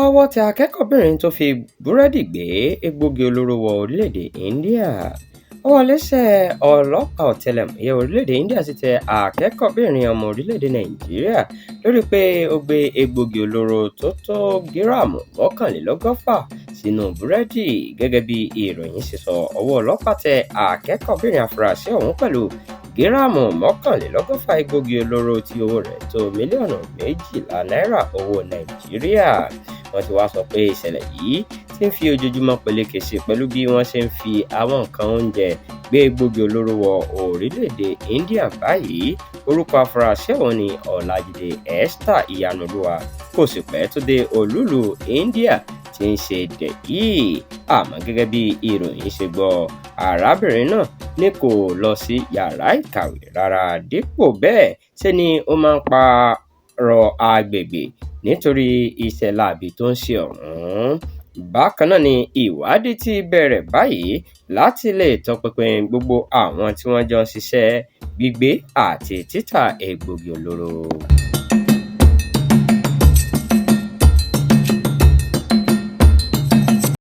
Ọwọ́ tẹ akẹ́kọ̀ọ́bìnrin tó fi búrẹ́dì gbé egbòogi olóró wọ orílẹ̀-èdè India. Ọwọ́ iléeṣẹ́ ọlọ́pàá ọ̀tẹlẹ̀múyẹ́ orílẹ̀-èdè India ti tẹ akẹ́kọ̀ọ́bìnrin ọmọ orílẹ̀-èdè Nàìjíríà lórí pé ó gbé egbòogi olóró tó tó gíráàmù 111 sínú búrẹ́dì. Gẹ́gẹ́ bí ìròyìn ṣe sọ, ọwọ́ ọlọ́pàá tẹ akẹ́kọ̀ọ́bìnrin afurasí ọ̀hún pẹ̀lú gíráàmù 111 egbòogi olóró tí owó rẹ̀ tó mílíọ̀nù 12 náírà owó Nàìjíríà. Wọ́n ti wá sọ pé ìṣẹ̀lẹ̀ yìí ti ń fi ojoojúmọ́ peléke sí pẹ̀lú bí wọ́n ṣe ń fi àwọn nǹkan oúnjẹ gbé egbòogi olóró wọ orílẹ̀-èdè India báyìí. Orúkọ afurasí ọ̀hún ni Ọlájídé Esther Ìyànúolúwa, kò sì pẹ́ tó dé olúùlú India tí ń ṣe Delhi. Àmọ́ gẹ́gẹ́ bí ìròyìn ṣe gbọ́, arábìnrin náà ní kò lọ sí yàrá ìkàwé rárá, dípò bẹ́ẹ̀ ṣe ni ó máa ń pààrọ̀ agbègbè nítorí iṣẹ́ láabi tó ń ṣe ọ̀hún. Bákan náà ni ìwádìí ti bẹ̀rẹ̀ báyìí láti lè tọpinpin gbogbo àwọn tí wọ́n jọ ń ṣiṣẹ́ gbígbé àti títà egbòogi olóró.